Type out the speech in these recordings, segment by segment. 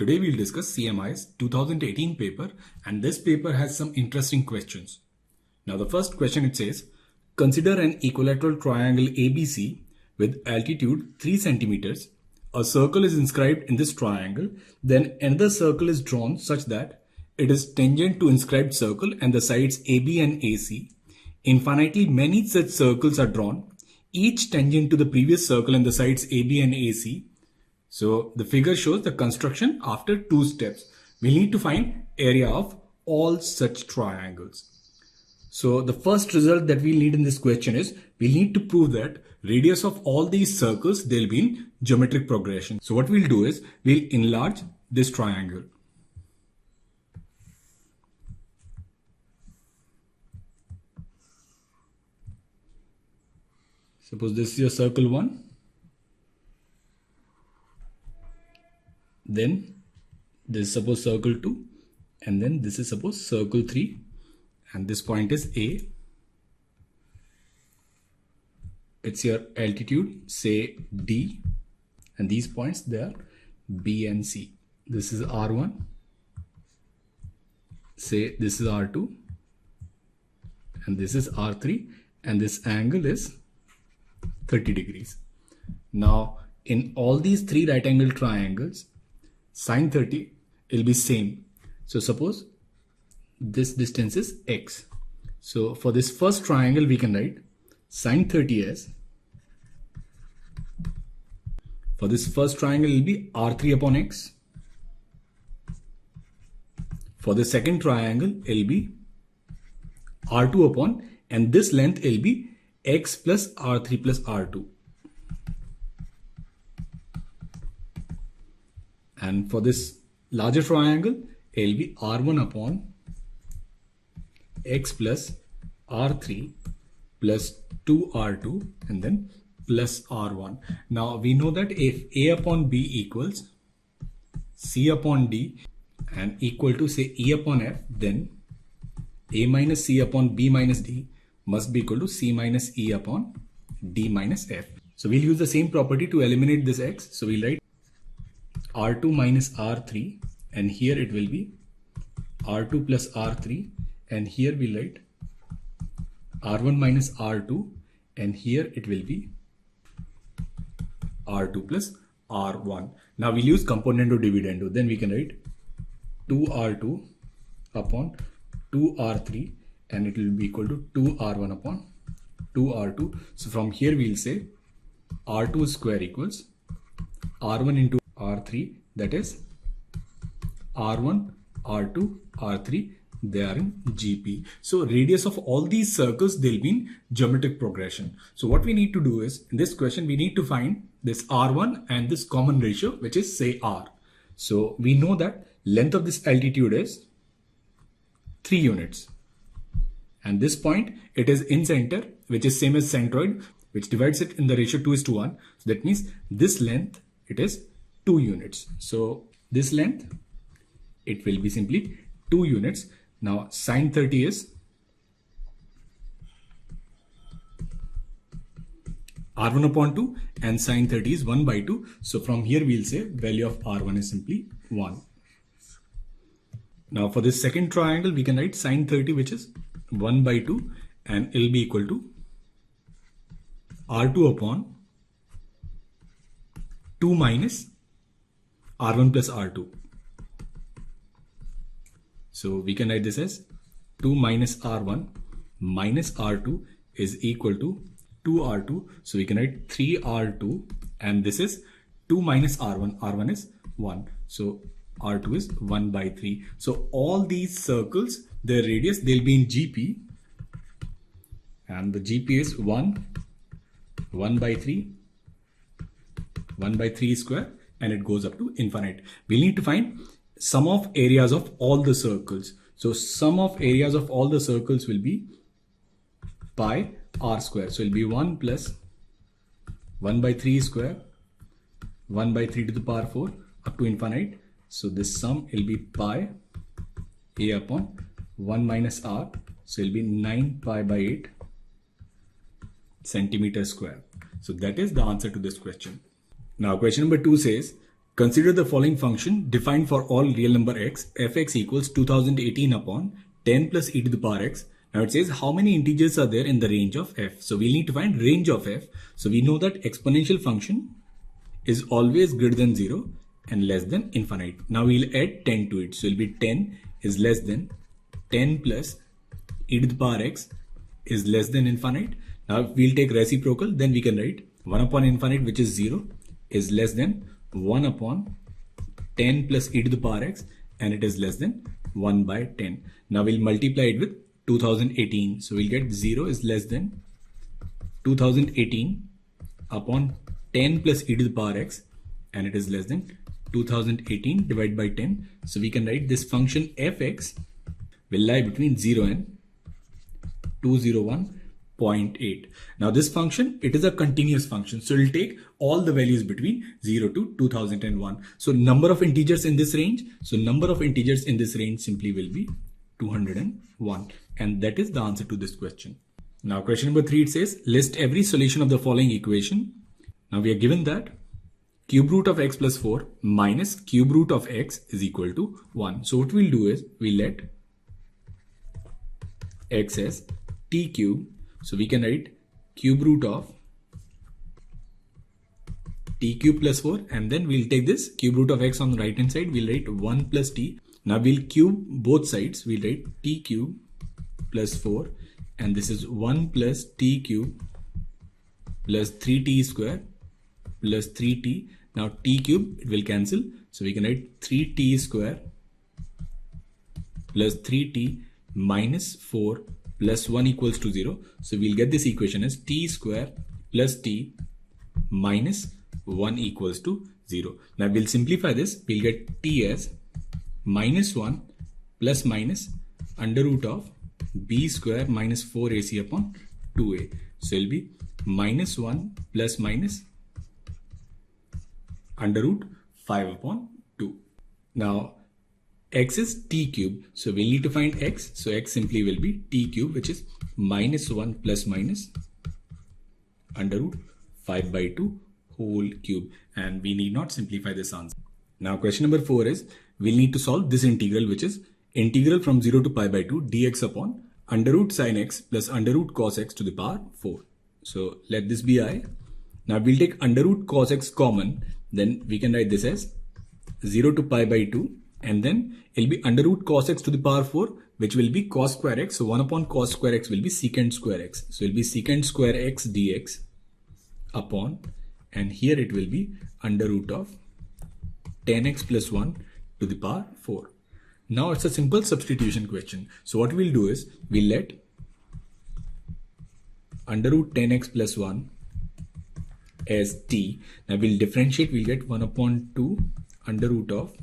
Today we'll discuss CMI's 2018 paper, and this paper has some interesting questions. Now the first question, it says, consider an equilateral triangle ABC with altitude 3 centimeters. A circle is inscribed in this triangle, then another circle is drawn such that it is tangent to inscribed circle and the sides AB and AC. Infinitely many such circles are drawn, each tangent to the previous circle and the sides AB and AC. So the figure shows the construction after 2 steps. We need to find area of all such triangles. So the first result that we need in this question is we need to prove that radius of all these circles, they'll be in geometric progression. So what we'll do is we'll enlarge this triangle. Suppose this is your circle 1. Then this is suppose circle 2, and then this is suppose circle 3, and this point is A. It's your altitude, say D, and these points, they are B and C. This is R1, say this is R2, and this is R3, and this angle is 30 degrees. Now in all these 3 right angle triangles, sine 30 will be same. So suppose this distance is x. So for this first triangle we can write sine 30 as, for this first triangle will be R3 upon x. For the second triangle it will be R2 upon, and this length will be x plus R3 plus R2. And for this larger triangle, it will be R1 upon x plus R3 plus 2R2 and then plus R1. Now we know that if A upon B equals C upon D and equal to say E upon F, then A minus C upon B minus D must be equal to C minus E upon D minus F. So we'll use the same property to eliminate this x. So we'll write R2 minus R3, and here it will be R2 plus R3, and here we'll write R1 minus R2, and here it will be R2 plus R1. Now we'll use componendo dividendo. Then we can write 2R2 upon 2R3, and it will be equal to 2R1 upon 2R2. So from here we'll say R2 square equals R1 into R3, that is R1, R2, R3, they are in GP. So radius of all these circles, they'll be in geometric progression. So what we need to do is, in this question, we need to find this R1 and this common ratio, which is say R. So we know that length of this altitude is 3 units. And this point, it is in center, which is same as centroid, which divides it in the ratio 2:1. So that means this length, it is 2 units. So this length, it will be simply 2 units. Now sine 30 is R1 upon 2 and sine 30 is 1 by 2. So from here we'll say value of R1 is simply 1. Now for this second triangle, we can write sine 30, which is 1 by 2, and it will be equal to R2 upon 2 minus R1 plus R2. So we can write this as 2 minus R1 minus R2 is equal to 2R2. So we can write 3R2, and this is 2 minus R1. R1 is 1. So R2 is 1 by 3. So all these circles, their radius, they'll be in GP, and the GP is 1, 1 by 3, 1 by 3 square, and it goes up to infinite. We'll need to find sum of areas of all the circles. So sum of areas of all the circles will be pi r square. So it'll be 1 plus 1 by 3 square, 1 by 3 to the power 4 up to infinite. So this sum will be pi a upon 1 minus r. So it'll be 9 pi by 8 centimeter square. So that is the answer to this question. Now question number 2 says, Consider the following function defined for all real number x, fx equals 2018 upon 10 plus e to the power x. Now it says how many integers are there in the range of f. So we'll need to find range of f. So we know that exponential function is always greater than 0 and less than infinite. Now we'll add 10 to it. So it'll be 10 is less than 10 plus e to the power x is less than infinite. Now we'll take reciprocal, then we can write 1 upon infinite, which is 0, is less than 1 upon 10 plus e to the power x, and it is less than 1 by 10. Now we'll multiply it with 2018. So we'll get 0 is less than 2018 upon 10 plus e to the power x, and it is less than 2018 divided by 10. So we can write this function fx will lie between 0 and 201.8. Now this function, it is a continuous function. So it will take all the values between 0 to 2001. So number of integers in this range. So number of integers in this range simply will be 201. And that is the answer to this question. Now question number 3, it says list every solution of the following equation. Now we are given that cube root of x plus 4 minus cube root of x is equal to 1. So what we'll do is we'll let x as t cube. So we can write cube root of t cube plus 4, and then we'll take this cube root of x on the right hand side. We'll write 1 plus t. Now we'll cube both sides. We'll write t cube plus 4, and this is 1 plus t cube plus 3t square plus 3t. Now t cube, it will cancel. So we can write 3t square plus 3t minus 4 plus 1 equals to 0. So we'll get this equation as t square plus t minus 1 equals to 0. Now we'll simplify this. We'll get t as minus 1 plus minus under root of b square minus 4ac upon 2a. So it'll be minus 1 plus minus under root 5 upon 2. Now x is t cube, so we'll need to find x. So x simply will be t cube, which is minus 1 plus minus under root 5 by 2 whole cube, and we need not simplify this answer. Now question number 4 is we'll need to solve this integral, which is integral from 0 to pi by 2 dx upon under root sin x plus under root cos x to the power 4. So let this be I. Now we'll take under root cos x common, then we can write this as 0 to pi by 2, and then it'll be under root cos x to the power 4, which will be cos square x. So 1 upon cos square x will be secant square x. So it'll be secant square x dx upon, and here it will be under root of 10x plus 1 to the power 4. Now it's a simple substitution question. So what we'll do is we'll let under root 10x plus 1 as t. Now we'll differentiate, we'll get 1 upon 2 under root of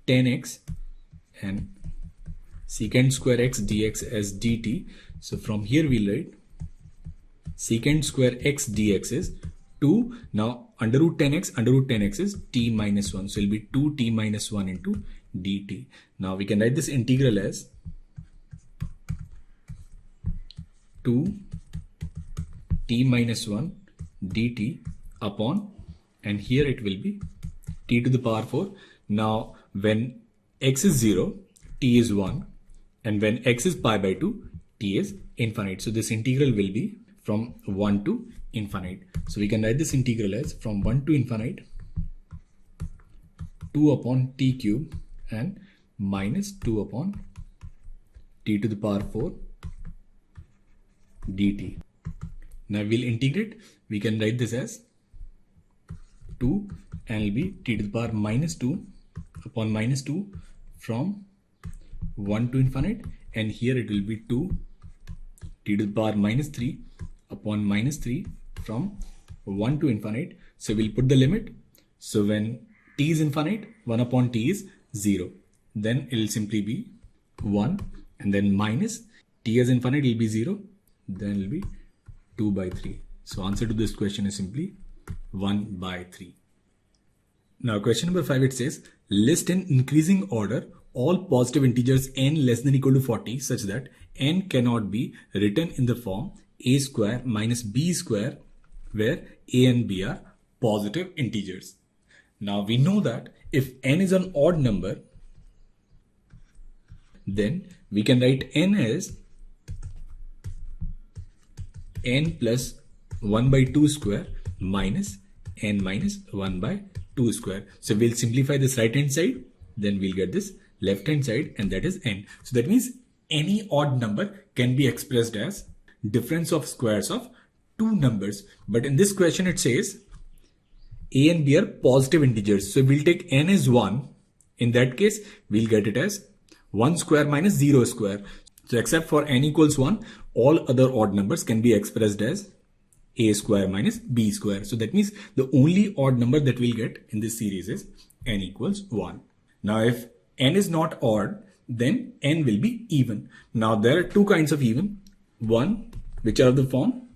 10x and secant square x dx as dt. So from here we'll write secant square x dx is 2. Now under root 10x is t minus 1. So it'll be 2t minus 1 into dt. Now we can write this integral as 2t minus 1 dt upon, and here it will be t to the power 4. Now when x is 0, t is 1, and when x is pi by 2, t is infinite. So this integral will be from 1 to infinite. So we can write this integral as from 1 to infinite 2 upon t cube and minus 2 upon t to the power 4 dt. Now we'll integrate. We can write this as 2, and it'll be t to the power minus 2 upon minus 2 from 1 to infinite, and here it will be 2 t to the power minus 3 upon minus 3 from 1 to infinite. So we'll put the limit. So when t is infinite, 1 upon t is 0. Then it will simply be 1, and then minus t is infinite, it will be 0. Then it will be 2 by 3. So answer to this question is simply 1 by 3. Now question number 5, it says list in increasing order all positive integers n less than or equal to 40 such that n cannot be written in the form a square minus b square, where a and b are positive integers. Now we know that if n is an odd number, then we can write n as n plus 1 by 2 square minus n minus 1 by 2 square. So we'll simplify this right hand side, then we'll get this left hand side, and that is n. So that means any odd number can be expressed as difference of squares of two numbers. But in this question it says a and b are positive integers. So we'll take n as 1. In that case, we'll get it as 1 square minus 0 square. So except for n equals 1, all other odd numbers can be expressed as a square minus b square. So that means the only odd number that we'll get in this series is n equals 1. Now if n is not odd, then n will be even. Now there are two kinds of even. One which are of the form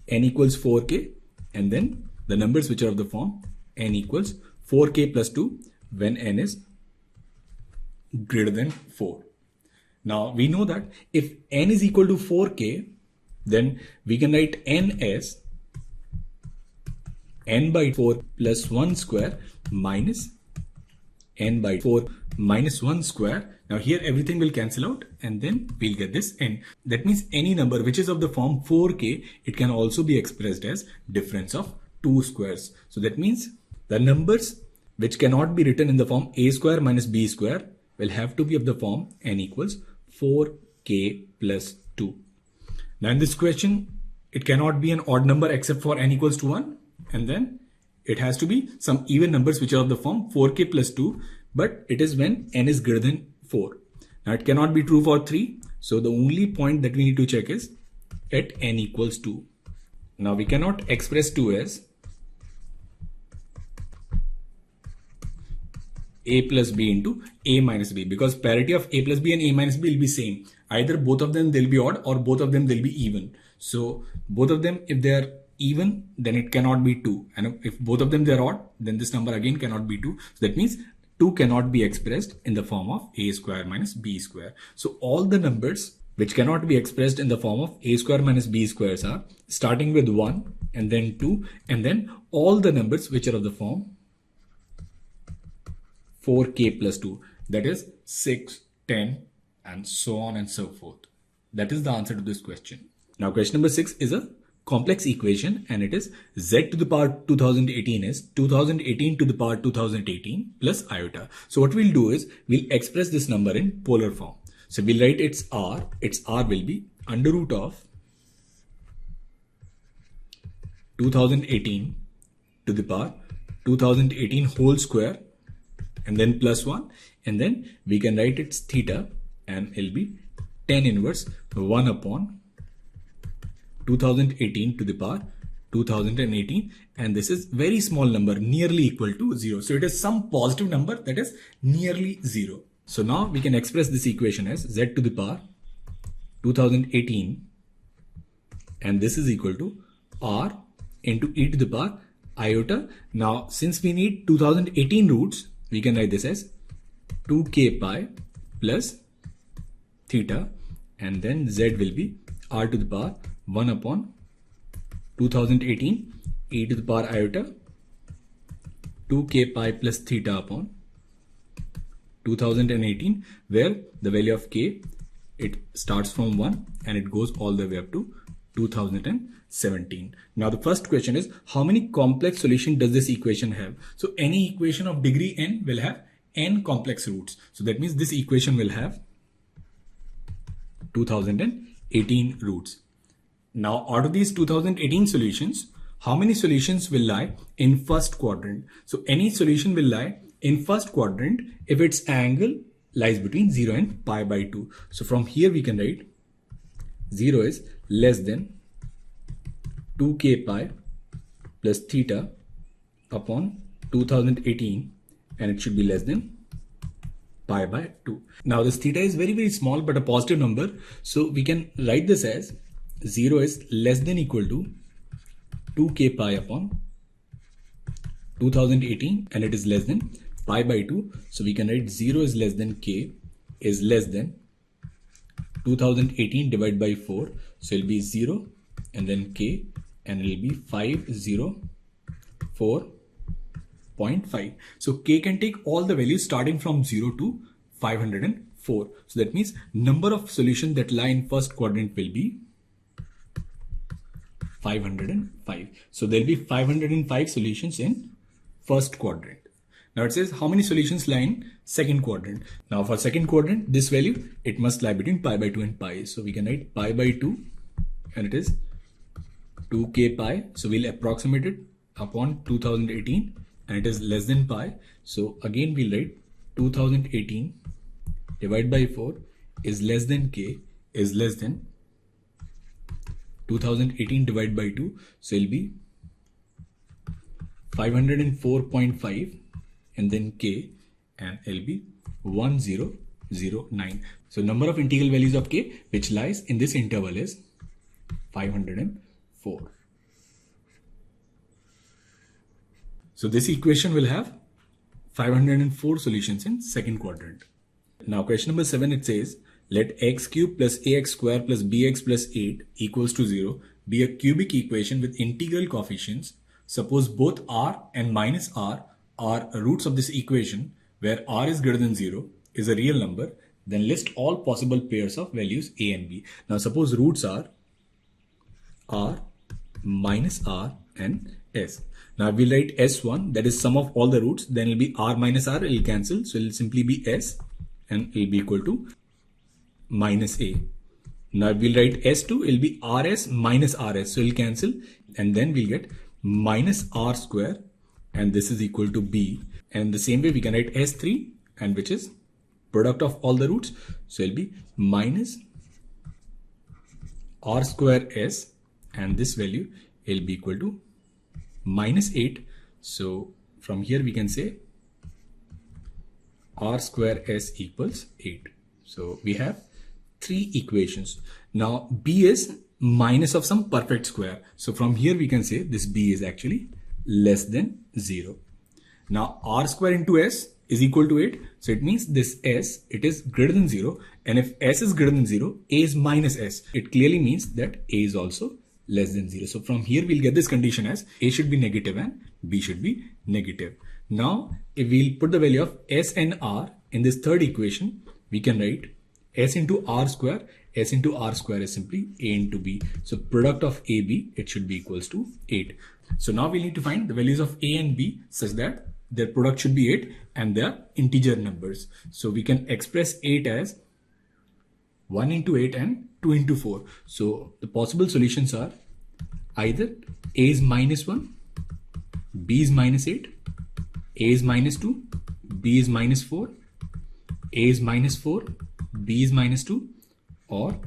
n equals 4k, and then the numbers which are of the form n equals 4k plus 2 when n is greater than 4. Now we know that if n is equal to 4k, then we can write n as n by 4 plus 1 square minus n by 4 minus 1 square. Now here everything will cancel out, and then we'll get this n. That means any number which is of the form 4k, it can also be expressed as difference of two squares. So that means the numbers which cannot be written in the form a square minus b square will have to be of the form n equals 4k plus 2. Now in this question, it cannot be an odd number except for n equals to 1, and then it has to be some even numbers which are of the form 4k plus 2, but it is when n is greater than 4. Now it cannot be true for 3, so the only point that we need to check is at n equals 2. Now we cannot express 2 as a plus b into a minus b, because parity of a plus b and a minus b will be same. Either both of them they'll be odd, or both of them they'll be even. So both of them, if they are even, then it cannot be 2, and if both of them they're odd, then this number again cannot be 2. So that means 2 cannot be expressed in the form of a square minus b square. So all the numbers which cannot be expressed in the form of a square minus b squares are starting with 1 and then 2, and then all the numbers which are of the form 4k plus 2, that is 6, 10, and so on and so forth. That is the answer to this question. Now question number 6 is a complex equation, and it is z to the power 2018 is 2018 to the power 2018 plus iota. So what we'll do is we'll express this number in polar form. So we'll write its r will be under root of 2018 to the power 2018 whole square, and then plus 1, and then we can write its theta, and it'll be tan inverse 1 upon 2018 to the power 2018, and this is very small number, nearly equal to 0. So it is some positive number that is nearly 0. So now we can express this equation as z to the power 2018, and this is equal to r into e to the power iota. Now since we need 2018 roots, we can write this as 2k pi plus theta, and then z will be r to the power 1 upon 2018 e to the power iota 2k pi plus theta upon 2018, where the value of k, it starts from 1 and it goes all the way up to 2017. Now the first question is, how many complex solution does this equation have? So any equation of degree n will have n complex roots. So that means this equation will have 2018 roots. Now out of these 2018 solutions, how many solutions will lie in first quadrant? So any solution will lie in first quadrant if its angle lies between 0 and pi by 2. So from here we can write 0 is less than 2k pi plus theta upon 2018, and it should be less than pi by 2. Now this theta is very small but a positive number, so we can write this as 0 is less than equal to 2k pi upon 2018, and it is less than pi by 2. So we can write 0 is less than k is less than 2018 divided by 4. So it will be 0 and then k, and it will be 504 0.5. So k can take all the values starting from 0 to 504. So that means number of solutions that lie in first quadrant will be 505. So there will be 505 solutions in first quadrant. Now it says how many solutions lie in second quadrant. Now for second quadrant, this value, it must lie between pi by 2 and pi. So we can write pi by 2 and it is 2k pi. So we'll approximate it upon 2018 and it is less than pi. So again we'll write 2018 divided by 4 is less than k is less than 2018 divided by 2. So it'll be 504.5 and then k and it'll be 1009. So number of integral values of k which lies in this interval is 504. So this equation will have 504 solutions in second quadrant. Now question number 7, it says let x cube plus ax square plus bx plus 8 equals to 0 be a cubic equation with integral coefficients. Suppose both r and minus r are roots of this equation where r is greater than 0 is a real number, then list all possible pairs of values a and b. Now suppose roots are r, minus r and s. Now we'll write s1, that is sum of all the roots, then it'll be r minus r, it'll cancel, so it'll simply be s and it'll be equal to minus a. Now we'll write s2, it'll be rs minus rs, so it'll cancel and then we'll get minus r square and this is equal to b. And the same way we can write s3 and which is product of all the roots, so it'll be minus r square s and this value will be equal to minus 8. So from here we can say r square s equals 8. So we have 3 equations. Now b is minus of some perfect square. So from here we can say this b is actually less than 0. Now r square into s is equal to 8. So it means this s, it is greater than 0. And if s is greater than 0, a is minus s. It clearly means that a is also less than 0. So from here we'll get this condition as a should be negative and b should be negative. Now if we'll put the value of s and r in this third equation, we can write s into r square. S into r square is simply a into b. So product of a, b, it should be equals to 8. So now we need to find the values of a and b such that their product should be 8 and they are integer numbers. So we can express 8 as 1 into 8 and 2 into 4. So the possible solutions are either a is minus 1, b is minus 8, a is minus 2, b is minus 4, a is minus 4, b is minus 2, or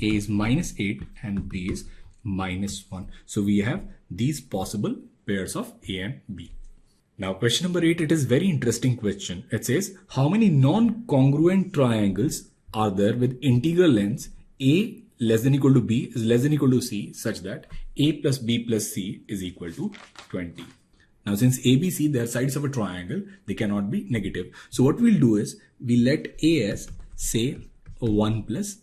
a is minus 8 and b is minus 1. So we have these possible pairs of a and b. Now question number 8, it is very interesting question. It says how many non-congruent triangles are there with integral lengths a less than equal to b is less than equal to c such that a plus b plus c is equal to 20. Now since a, b, c, they are sides of a triangle, they cannot be negative. So what we'll do is we let a as say 1 plus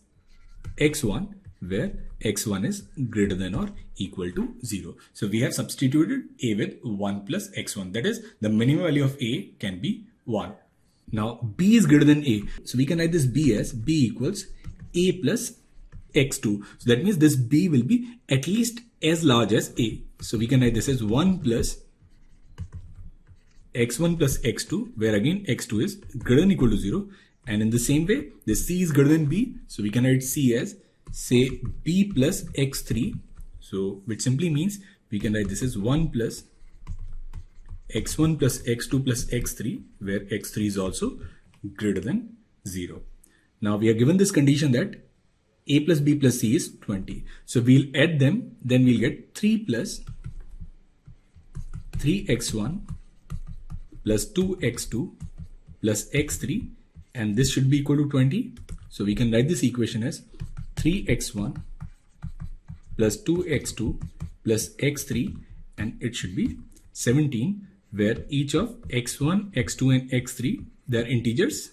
x1 where x1 is greater than or equal to 0. So we have substituted a with 1 plus x1. That is the minimum value of a can be 1. Now b is greater than a. So we can write this b as b equals a plus x2. So that means this b will be at least as large as a. So we can write this as 1 plus x1 plus x2 where again x2 is greater than equal to 0. And in the same way, this c is greater than b. So we can write c as say b plus x3. So which simply means we can write this as 1 plus x1 plus x2 plus x3 where x3 is also greater than 0. Now we are given this condition that a plus b plus c is 20. So we'll add them, then we'll get 3 plus 3x1 plus 2x2 plus x3 and this should be equal to 20. So we can write this equation as 3x1 plus 2x2 plus x3 and it should be 17 where each of x1, x2 and x3 they are integers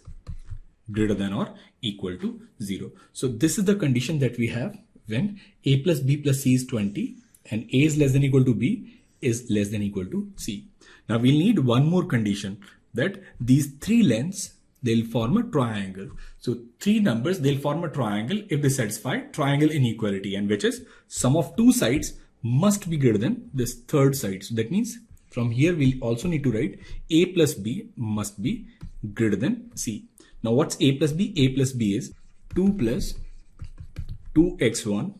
greater than or equal to 0. So this is the condition that we have when a plus b plus c is 20 and a is less than equal to b, is less than equal to C. Now we'll need one more condition, that these three lengths, they'll form a triangle. So three numbers, they'll form a triangle if they satisfy triangle inequality, and which is sum of two sides must be greater than this third side. So that means from here we'll also need to write A plus B must be greater than C. Now what's A plus B? A plus B is 2 plus 2x1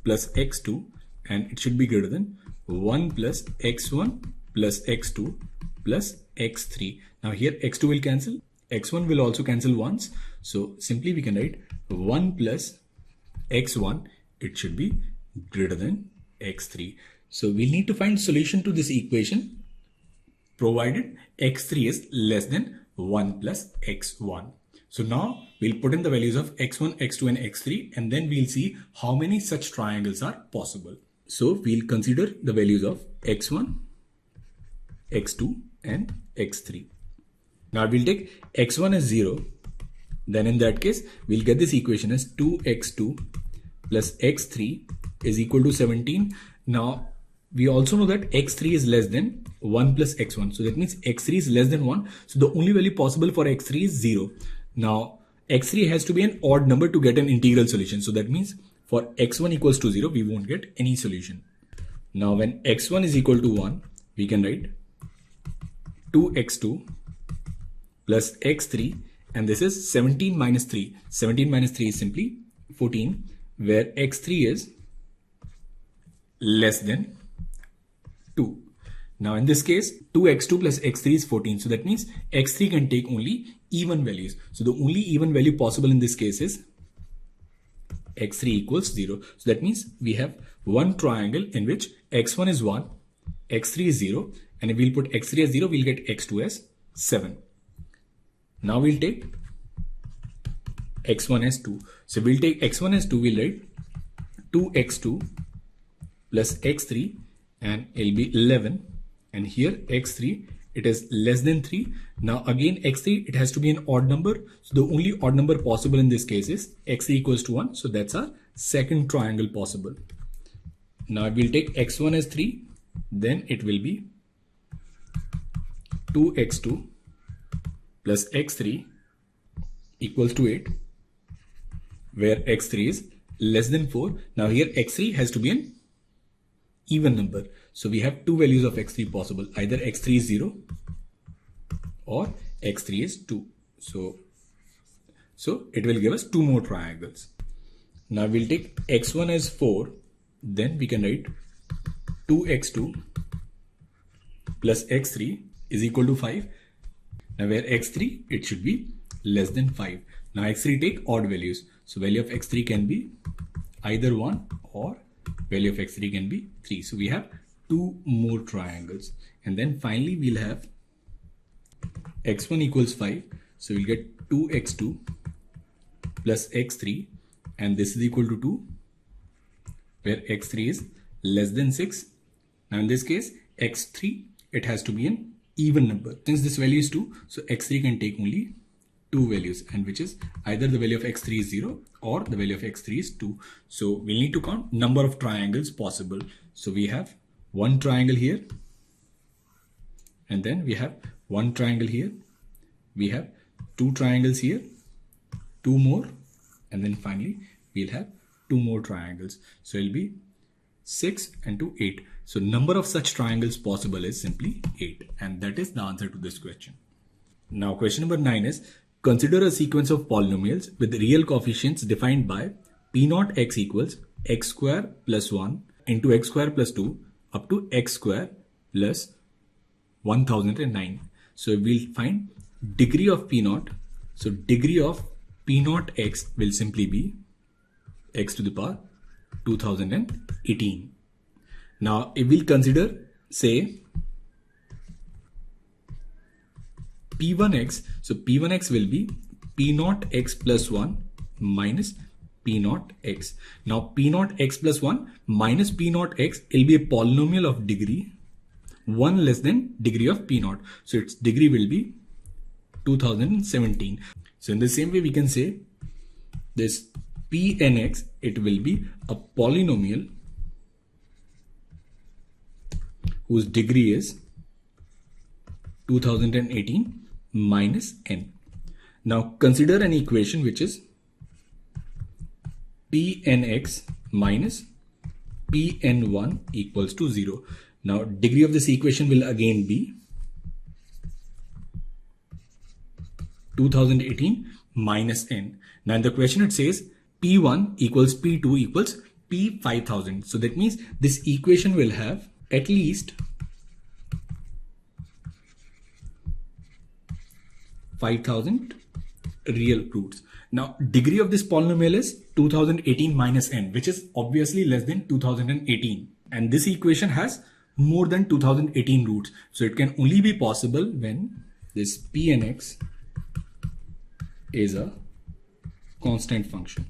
plus x2, and it should be greater than 1 plus x1 plus x2 plus x3. Now here x2 will cancel, x1 will also cancel once. So simply we can write 1 plus x1, it should be greater than x3. So we'll need to find solution to this equation provided x3 is less than 1 plus x1. So now we'll put in the values of x1, x2 and x3, and then we'll see how many such triangles are possible. So we'll consider the values of x1, x2 and x3. Now we'll take x1 as 0. Then in that case, we'll get this equation as 2x2 plus x3 is equal to 17. Now we also know that x3 is less than 1 plus x1. So that means x3 is less than 1. So the only value possible for x3 is 0. Now x3 has to be an odd number to get an integral solution. So that means for x1 equals to 0, we won't get any solution. Now when x1 is equal to 1, we can write 2x2 plus x3, and this is 17 minus 3. 17 minus 3 is simply 14, where x3 is less than 2. Now in this case, 2x2 plus x3 is 14. So that means x3 can take only even values. So the only even value possible in this case is x3 equals 0. So that means we have one triangle in which x1 is 1, x3 is 0, and if we'll put x3 as 0, we'll get x2 as 7. Now we'll take x1 as 2. So we'll take x1 as 2, we'll write 2x2 plus x3, and it'll be 11. And here x3, it is less than 3. Now again x3, it has to be an odd number. So the only odd number possible in this case is x3 equals to 1. So that's our second triangle possible. Now we'll take x1 as 3. Then it will be 2x2 plus x3 equals to 8, where x3 is less than 4. Now here x3 has to be an even number. So we have two values of x3 possible. Either x3 is 0 or x3 is 2. So it will give us two more triangles. Now we'll take x1 as 4. Then we can write 2x2 plus x3 is equal to 5. Now where x3, it should be less than 5. Now x3 take odd values. So value of x3 can be either 1 or value of x3 can be 3. So we have two more triangles. And then finally we'll have x1 equals 5. So we'll get 2x2 plus x3, and this is equal to 2, where x3 is less than 6. Now in this case, x3, it has to be an even number. Since this value is 2, so x3 can take only two values, and which is either the value of x3 is 0 or the value of x3 is 2. So we'll need to count number of triangles possible. So we have one triangle here, and then we have one triangle here. We have two triangles here, two more, and then finally we'll have two more triangles. So it'll be 6 and 2, 8. So number of such triangles possible is simply 8, and that is the answer to this question. Now question number 9 is, consider a sequence of polynomials with real coefficients defined by p naught x equals x square plus 1 into x square plus 2 up to x square plus 1009. So we'll find degree of p naught. So degree of p naught x will simply be x to the power 2018. Now if we'll consider, say, P1x, so P1x will be P naught x plus 1 minus P naught x. Now P naught x plus 1 minus P naught x will be a polynomial of degree 1 less than degree of P naught. So its degree will be 2017. So in the same way we can say this Pnx, it will be a polynomial whose degree is 2018 minus n. Now consider an equation which is Pnx minus Pn1 equals to 0. Now degree of this equation will again be 2018 minus n. Now in the question it says P1 equals P2 equals P5000. So that means this equation will have at least 5000 real roots. Now degree of this polynomial is 2018 minus n, which is obviously less than 2018. And this equation has more than 2018 roots. So it can only be possible when this Pnx is a constant function.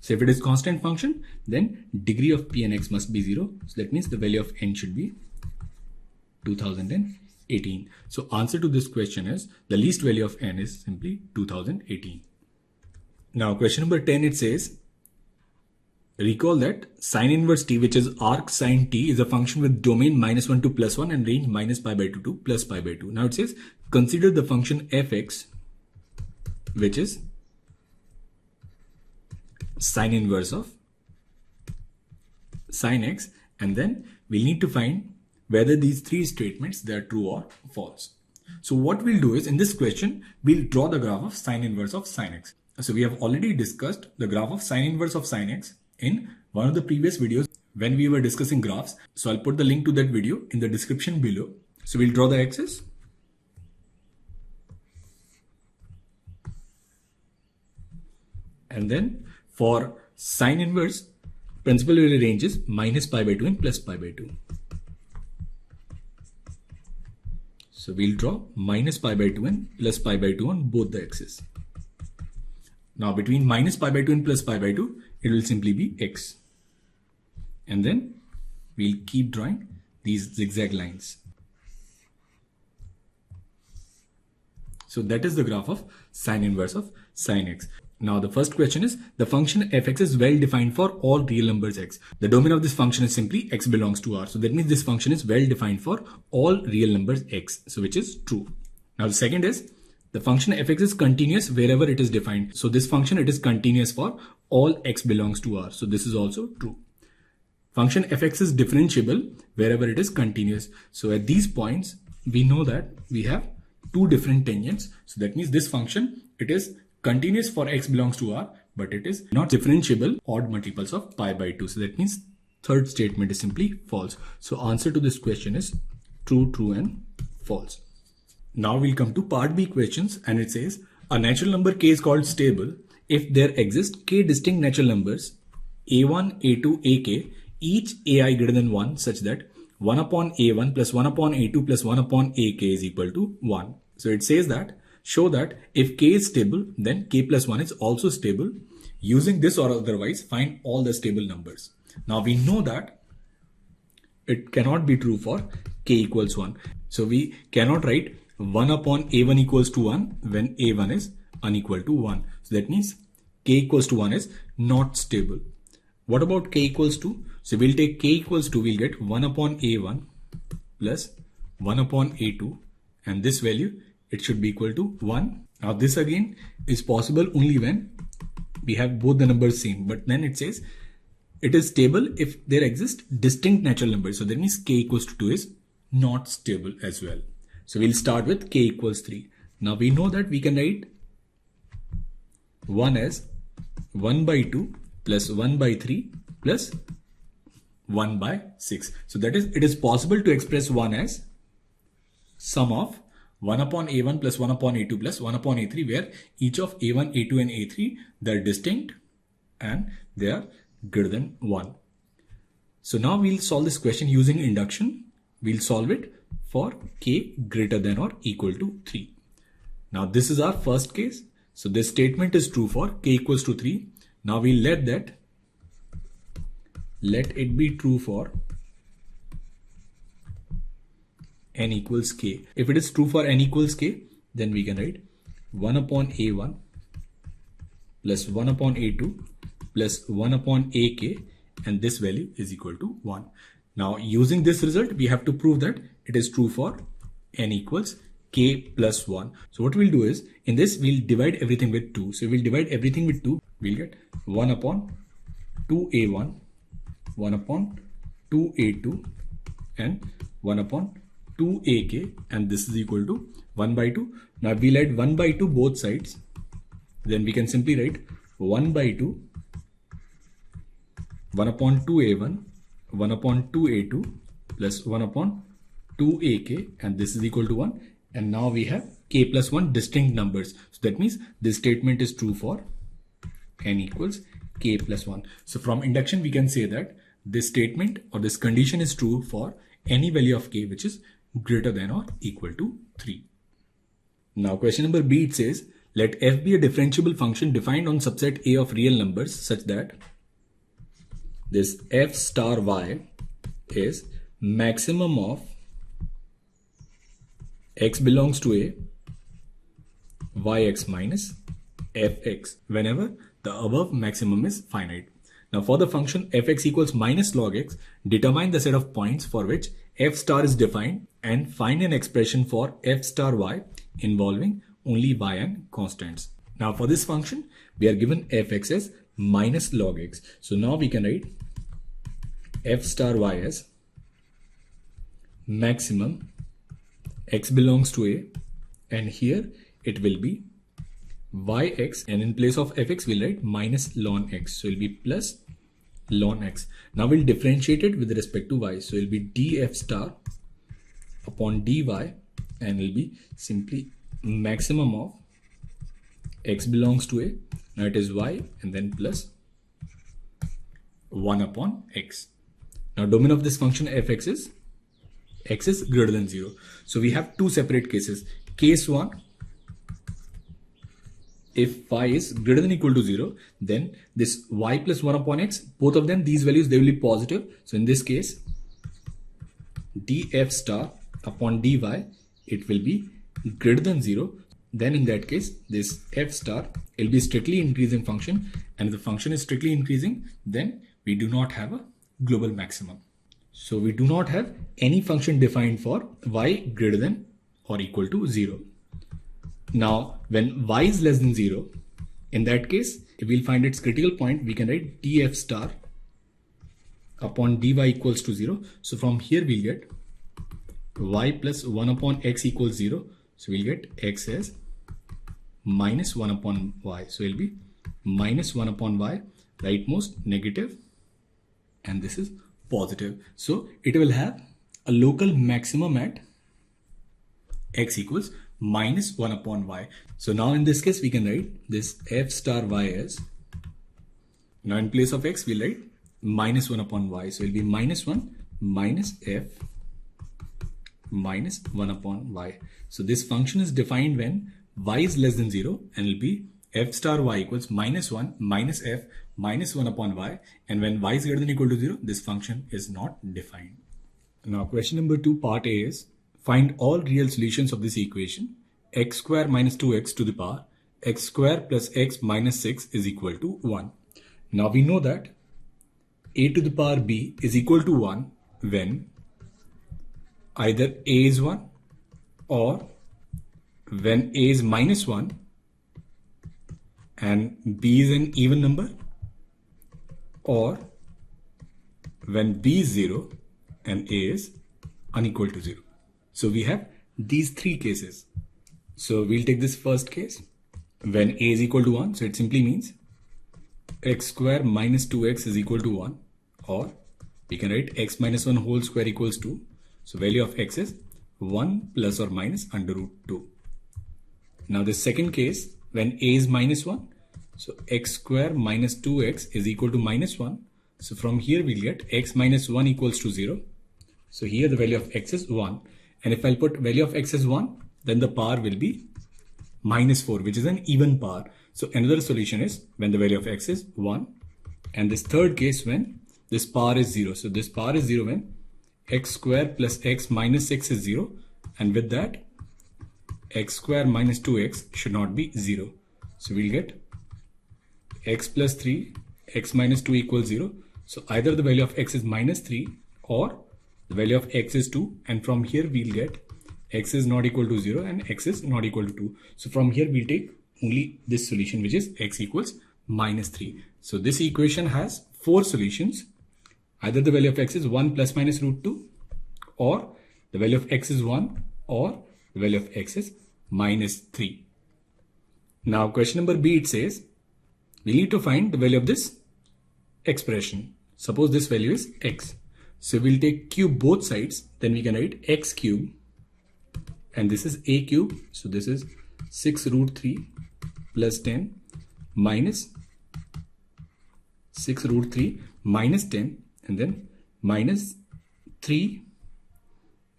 So if it is constant function, then degree of Pnx must be 0. So that means the value of n should be 2018. So answer to this question is the least value of n is simply 2018. Now question number 10, it says, recall that sine inverse t, which is arc sine t, is a function with domain -1 to +1 and range -π/2 to +π/2. Now it says consider the function fx, which is sine inverse of sine x, and then we'll need to find whether these three statements they are true or false. So what we'll do is in this question we'll draw the graph of sine inverse of sine x. So we have already discussed the graph of sine inverse of sine x in one of the previous videos when we were discussing graphs. So I'll put the link to that video in the description below. So we'll draw the axis. And then for sine inverse, principal value range is -π/2 and +π/2. So we'll draw -π/2 and +π/2 on both the axes. Now between -π/2 and +π/2, it will simply be x. And then we'll keep drawing these zigzag lines. So that is the graph of sine inverse of sine x. Now the first question is, the function fx is well defined for all real numbers x. The domain of this function is simply x belongs to R. So that means this function is well defined for all real numbers x, so which is true. Now the second is, the function fx is continuous wherever it is defined. So this function, it is continuous for all x belongs to R. So this is also true. Function fx is differentiable wherever it is continuous. So at these points, we know that we have two different tangents. So that means this function, it is continuous for x belongs to R, but it is not differentiable odd multiples of π/2. So that means third statement is simply false. So answer to this question is true, true, and false. Now we'll come to part B questions, and it says a natural number k is called stable if there exist k distinct natural numbers a1, a2, ak, each ai greater than 1 such that 1 upon a1 plus 1 upon a2 plus 1 upon ak is equal to 1. So it says that show that if k is stable, then k plus 1 is also stable. Using this or otherwise, find all the stable numbers. Now we know that it cannot be true for k equals 1. So we cannot write 1 upon a1 equals to 1 when a1 is unequal to 1. So that means k equals to 1 is not stable. What about k equals 2? So we'll take k equals 2, we'll get 1 upon a1 plus 1 upon a2, and this value, it should be equal to 1. Now this again is possible only when we have both the numbers same, but then it says it is stable if there exist distinct natural numbers. So that means k equals to 2 is not stable as well. So we'll start with k equals 3. Now we know that we can write 1 as 1 by 2 plus 1 by 3 plus 1 by 6. So that is, it is possible to express 1 as sum of 1 upon a1 plus 1 upon a2 plus 1 upon a3, where each of a1, a2 and a3, they are distinct and they are greater than 1. So now we'll solve this question using induction. We'll solve it for k greater than or equal to 3. Now this is our first case. So this statement is true for k equals to 3. Now we'll let it be true for n equals k. If it is true for n equals k, then we can write 1 upon a1 plus 1 upon a2 plus 1 upon ak, and this value is equal to 1. Now using this result, we have to prove that it is true for n equals k plus 1. So what we'll do is, in this we'll divide everything with 2. So we'll divide everything with 2. We'll get 1 upon 2a1, 1 upon 2a2 and 1 upon 2ak, and this is equal to 1 by 2. Now we'll add 1 by 2 both sides. Then we can simply write 1 by 2, 1 upon 2a1, 1 upon 2a2 plus 1 upon 2ak, and this is equal to 1. And now we have k plus 1 distinct numbers. So that means this statement is true for n equals k plus 1. So from induction, we can say that this statement or this condition is true for any value of k which is greater than or equal to 3. Now question number B, it says, let f be a differentiable function defined on subset A of real numbers such that this f star y is maximum of x belongs to a yx minus fx whenever the above maximum is finite. Now for the function fx equals minus log x, determine the set of points for which f star is defined and find an expression for f star y involving only y and constants. Now for this function, we are given fx as minus log x. So now we can write f star y as maximum x belongs to a, and here it will be yx, and in place of fx we'll write minus ln x, so it will be plus ln x. Now we'll differentiate it with respect to y, so it will be df star upon dy, and it will be simply maximum of x belongs to a, now it is y, and then plus 1 upon x. Now domain of this function fx is x is greater than 0. So we have two separate cases. Case 1, if y is greater than or equal to 0, then this y plus 1 upon x, both of them, these values, they will be positive. So in this case, df star upon dy, it will be greater than 0. Then in that case, this f star will be strictly increasing function, and if the function is strictly increasing, then we do not have a global maximum. So we do not have any function defined for y greater than or equal to 0. Now when y is less than 0, in that case, if we'll find its critical point, we can write df star upon dy equals to 0. So from here we'll get y plus 1 upon x equals 0. So we'll get x as minus 1 upon y. So it'll be minus 1 upon y, rightmost negative, and this is positive. So it will have a local maximum at x equals minus 1 upon y. So now in this case, we can write this f star y as, now in place of x, we'll write minus 1 upon y. So it'll be minus 1 minus f minus 1 upon y. So this function is defined when y is less than 0, and it'll be f star y equals minus 1 minus f minus 1 upon y, and when y is greater than or equal to 0, this function is not defined. Now question number 2, part A is, find all real solutions of this equation x square minus 2x to the power x square plus x minus 6 is equal to 1. Now we know that a to the power b is equal to 1 when either a is 1 or when a is minus 1 and b is an even number, or when b is 0 and a is unequal to 0. So we have these three cases. So we'll take this first case when a is equal to 1. So it simply means x square minus 2x is equal to 1, or we can write x minus 1 whole square equals 2. So value of x is 1 plus or minus under root 2. Now the second case when a is minus 1, so x square minus 2x is equal to minus 1. So from here we'll get x minus 1 equals to 0. So here the value of x is 1. And if I'll put value of x as 1, then the power will be minus 4, which is an even power. So another solution is when the value of x is 1. And this third case when this power is 0. So this power is 0 when x square plus x minus 6 is 0. And with that, x square minus 2x should not be 0. So we'll get x plus 3, x minus 2 equals 0. So either the value of x is minus 3 or the value of x is 2, and from here we'll get x is not equal to 0 and x is not equal to 2. So from here we'll take only this solution, which is x equals -3. So this equation has 4 solutions. Either the value of x is 1 plus minus root 2, or the value of x is 1, or the value of x is -3. Now question number B, it says we need to find the value of this expression. Suppose this value is x. So we'll take cube both sides, then we can write x cube, and this is a cube. So this is 6 root 3 plus 10 minus 6 root 3 minus 10, and then minus 3,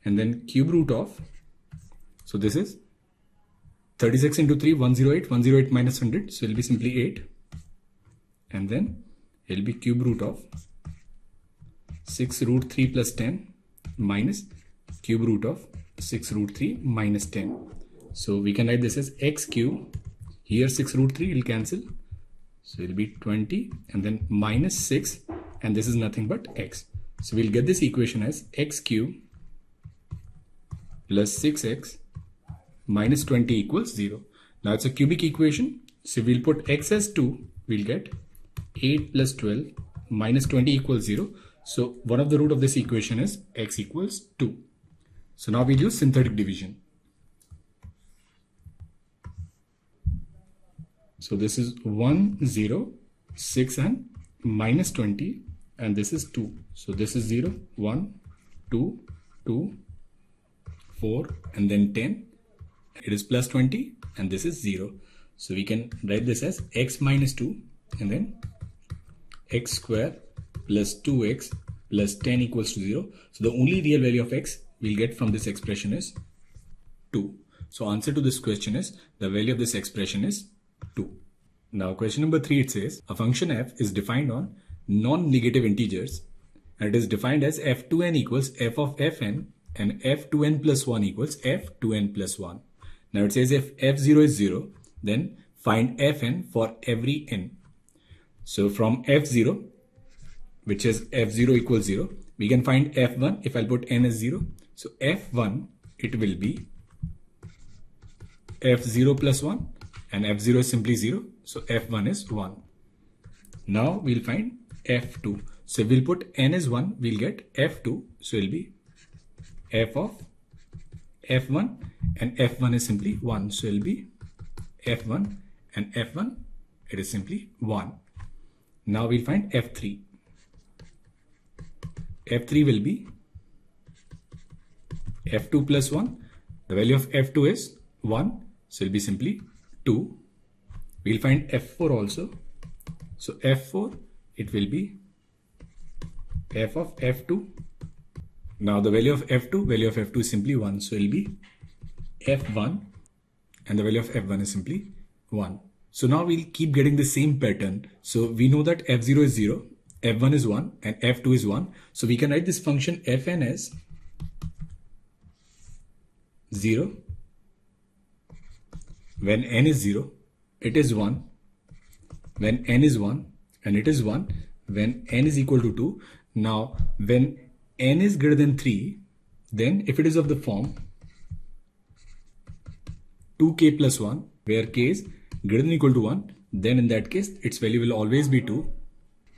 and then cube root of, so this is 36 into 3, 108, 108 minus 100, so it will be simply 8, and then it will be cube root of 6 root 3 plus 10 minus cube root of 6 root 3 minus 10. So we can write this as x cube. Here 6 root 3 will cancel, so it will be 20, and then minus 6, and this is nothing but x. So we'll get this equation as x cube plus 6x minus 20 equals 0. Now it's a cubic equation, so we'll put x as 2, we'll get 8 plus 12 minus 20 equals 0. So one of the root of this equation is x equals 2. So now we'll use synthetic division. So this is 1, 0, 6 and minus 20, and this is 2. So this is 0, 1, 2, 2, 4, and then 10. It is plus 20, and this is 0. So we can write this as x minus 2, and then x square plus 2x plus 10 equals to 0. So the only real value of x we'll get from this expression is 2. So answer to this question is the value of this expression is 2. Now question number 3, it says a function f is defined on non-negative integers, and it is defined as f2n equals f of fn and f2n plus 1 equals f2n plus 1. Now it says if f0 is 0, then find fn for every n. So from f0, which is f0 equals 0, we can find f1 if I'll put n as 0. So f1, it will be f0 plus 1, and f0 is simply 0. So f1 is 1. Now we'll find f2. So we'll put n as 1, we'll get f2. So it'll be f of f1, and f1 is simply 1. So it'll be f1, and f1, it is simply 1. Now we'll find f3. f3 will be f2 plus 1. The value of f2 is 1. So it'll be simply 2. We'll find f4 also. So f4, it will be f of f2. Now the value of f2 is simply 1. So it'll be f1, and the value of f1 is simply 1. So now we'll keep getting the same pattern. So we know that f0 is 0, f1 is 1, and f2 is 1. So we can write this function fn as 0. When n is 0, it is 1. When n is 1, and it is 1. When n is equal to 2. Now when n is greater than 3, then if it is of the form 2k plus 1, where k is greater than or equal to 1, then in that case its value will always be 2.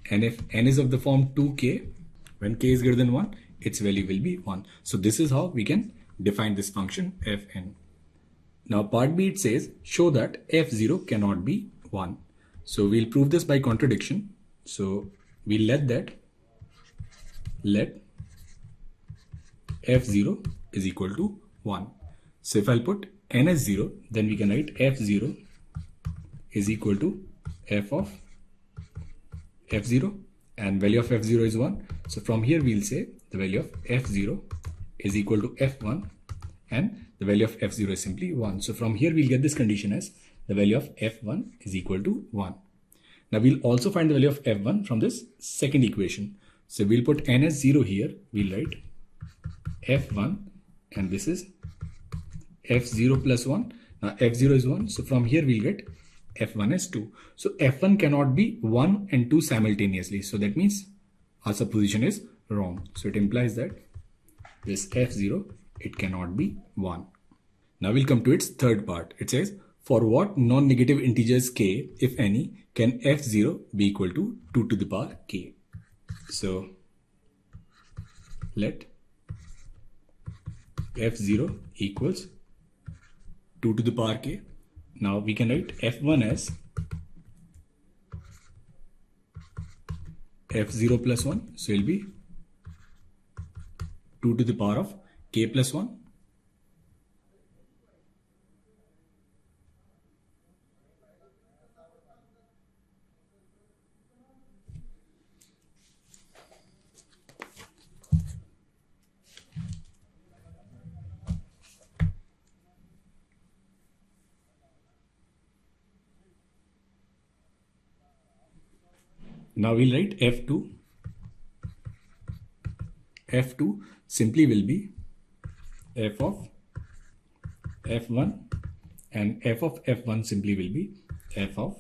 And if n is of the form 2k, when k is greater than 1, its value will be 1. So this is how we can define this function fn. Now part B, it says show that f0 cannot be 1. So we'll prove this by contradiction. So we'll let f0 is equal to 1. So if I'll put n as 0, then we can write f0 is equal to f of f0, and value of f0 is 1. So from here we'll say the value of f0 is equal to f1, and the value of f0 is simply 1. So from here we'll get this condition as the value of f1 is equal to 1. Now we'll also find the value of f1 from this second equation. So we'll put n as 0 here, we'll write f1, and this is f0 plus 1. Now f0 is 1, so from here we'll get f1 as 2. So f1 cannot be 1 and 2 simultaneously. So that means our supposition is wrong. So it implies that this f0, it cannot be 1. Now we'll come to its third part. It says, for what non-negative integers k, if any, can f0 be equal to 2 to the power k? So let f0 equals 2 to the power k. Now we can write f1 as f0 plus 1. So it will be 2 to the power of k plus 1. Now we'll write f2. f2 simply will be f of f1, and f of f1 simply will be f of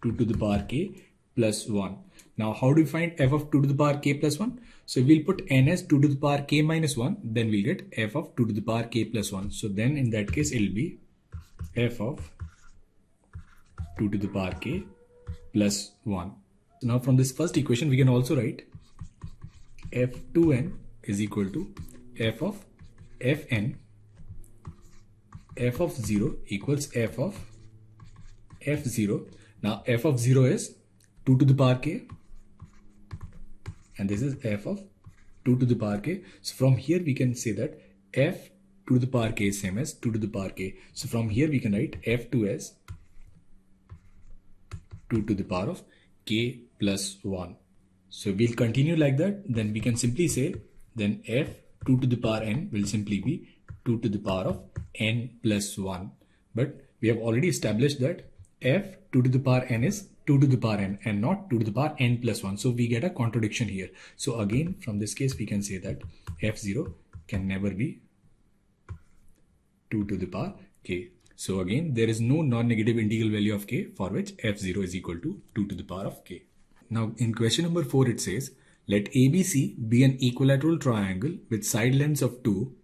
2 to the power k plus 1. Now how do we find f of 2 to the power k plus 1? So we'll put n as 2 to the power k minus 1, then we'll get f of 2 to the power k plus 1. So then in that case it will be f of 2 to the power k plus 1. So now from this first equation we can also write f2n is equal to f of fn, f of 0 equals f of f0. Now f of 0 is 2 to the power k, and this is f of 2 to the power k. So from here we can say that f 2 to the power k is same as 2 to the power k. So from here we can write f2 as 2 to the power of k plus 1. So we'll continue like that. Then we can simply say then f 2 to the power n will simply be 2 to the power of n plus 1. But we have already established that f 2 to the power n is 2 to the power n and not 2 to the power n plus 1. So we get a contradiction here. So again from this case we can say that f0 can never be 2 to the power k. So again, there is no non-negative integral value of k for which f0 is equal to 2 to the power of k. Now in question number 4 it says, let ABC be an equilateral triangle with side lengths of 2,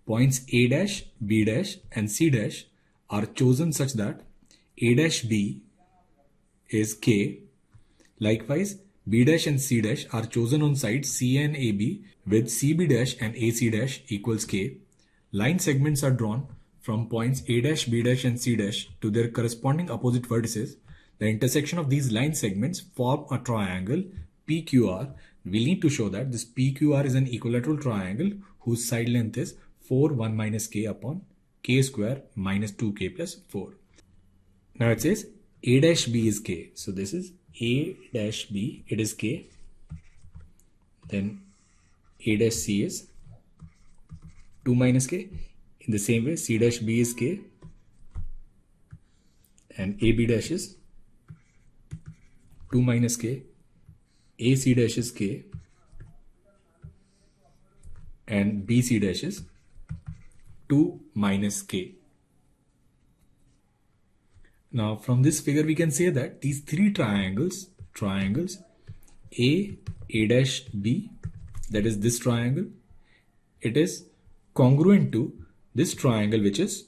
points A dash, B dash and C dash are chosen such that A dash B is k. Likewise, B dash and C dash are chosen on sides C and AB with CB dash and AC dash equals k. Line segments are drawn from points A dash, B dash and C dash to their corresponding opposite vertices. The intersection of these line segments form a triangle PQR. We need to show that this PQR is an equilateral triangle whose side length is 4 1 minus k upon k square minus 2k plus 4. Now it says A dash B is k. So this is A dash B, it is k. Then A dash C is 2 minus k. In the same way, C dash B is k and AB dash is 2 minus k, AC dash is k and BC dash is 2 minus k. Now from this figure we can say that these three triangles A dash B, that is this triangle, it is congruent to this triangle which is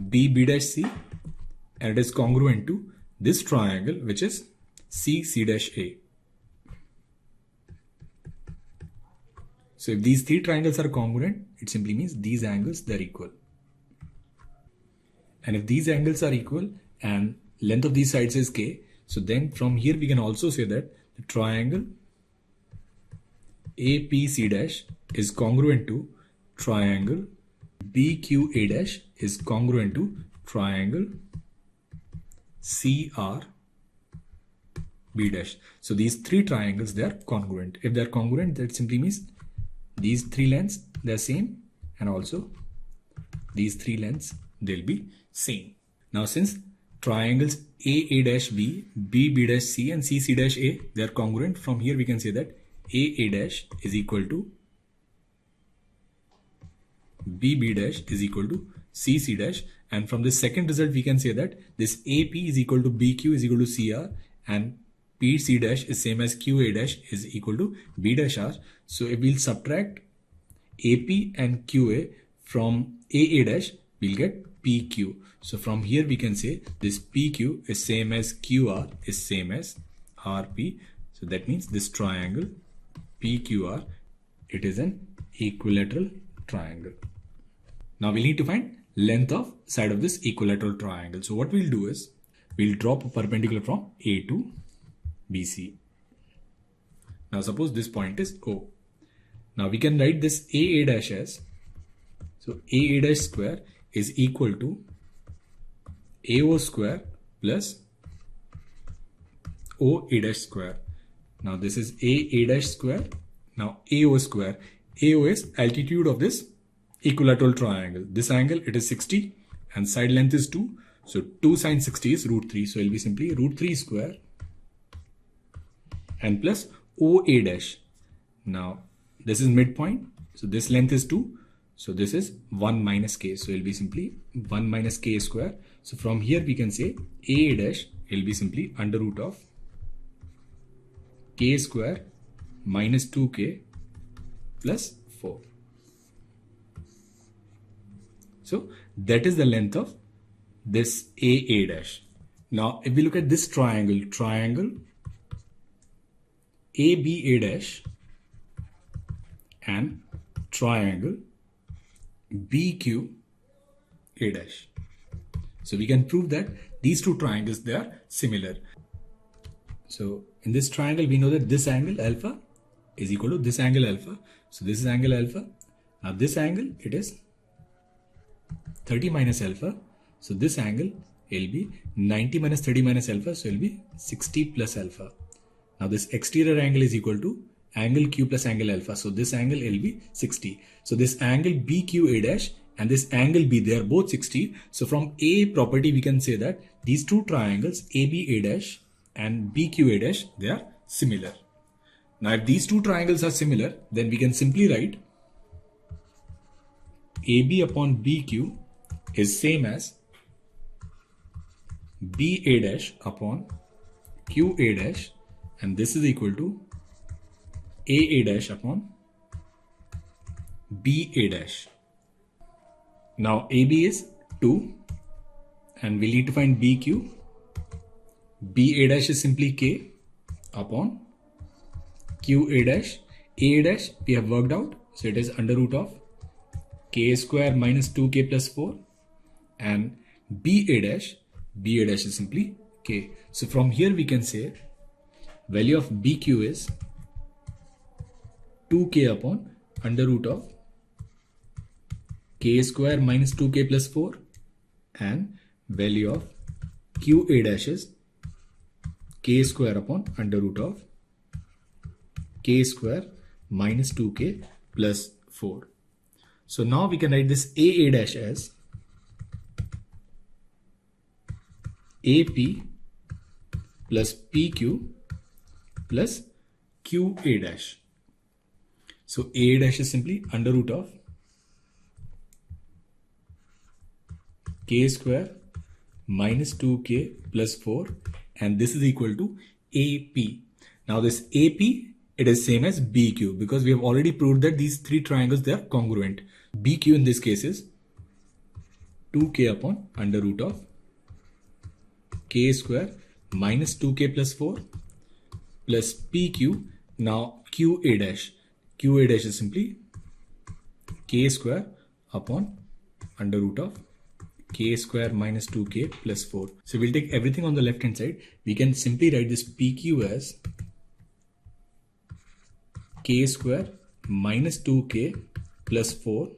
B dash C, and it is congruent to this triangle which is C dash A. So if these three triangles are congruent, it simply means these angles they are equal. And if these angles are equal and length of these sides is k, so then from here we can also say that the triangle APC dash is congruent to triangle BQA dash is congruent to triangle CRB dash. So these three triangles, they are congruent. If they are congruent, that simply means these three lengths they are same, and also these three lengths they'll be same. Now since triangles A dash B, B dash C and C dash A, they are congruent, from here we can say that A dash is equal to B dash is equal to C dash, and from this second result we can say that this AP is equal to BQ is equal to CR, and PC dash is same as QA dash is equal to B dash R. So if we'll subtract AP and QA from AA dash, we'll get PQ. So from here we can say this PQ is same as QR is same as RP. So that means this triangle PQR, it is an equilateral triangle. Now we need to find length of side of this equilateral triangle. So what we'll do is we'll drop a perpendicular from A to BC. Now suppose this point is O. Now we can write this AA dash as, so AA dash square is equal to AO square plus OA dash square. Now this is AA dash square. Now AO square. AO is altitude of this equilateral triangle. This angle, it is 60 and side length is 2. So 2 sine 60 is root 3. So it will be simply root 3 square and plus OA dash. Now this is midpoint. So this length is 2. So this is 1 minus k. So it will be simply 1 minus k square. So from here we can say AA dash will be simply under root of k square minus 2k plus 4. So that is the length of this AA dash. Now if we look at this triangle ABA dash and triangle BQA dash. So we can prove that these two triangles, they are similar. So in this triangle we know that this angle alpha is equal to this angle alpha. So this is angle alpha. Now this angle, it is 30 minus alpha. So this angle will be 90 minus 30 minus alpha. So it will be 60 plus alpha. Now this exterior angle is equal to angle Q plus angle alpha. So this angle will be 60. So this angle BQA dash and this angle B, they are both 60. So from A property we can say that these two triangles ABA dash and BQA dash, they are similar. Now if these two triangles are similar, then we can simply write AB upon BQ is same as BA dash upon QA dash, and this is equal to AA dash upon BA dash. Now AB is 2 and we need to find BQ. BA dash is simply K upon QA dash. A dash we have worked out, so it is under root of K square minus 2K plus 4, and BA dash is simply K. So from here we can say value of BQ is 2K upon under root of K square minus 2K plus 4, and value of QA dash is K square upon under root of K square minus 2K plus 4. So now we can write this AA dash as AP plus PQ plus QA dash. So AA dash is simply under root of K square minus 2K plus 4, and this is equal to AP. Now this AP, it is same as BQ because we have already proved that these three triangles, they are congruent. BQ in this case is 2K upon under root of K square minus 2K plus 4 plus PQ. Now QA dash is simply K square upon under root of K square minus 2K plus 4. So we'll take everything on the left hand side. We can simply write this PQ as K square minus 2K plus 4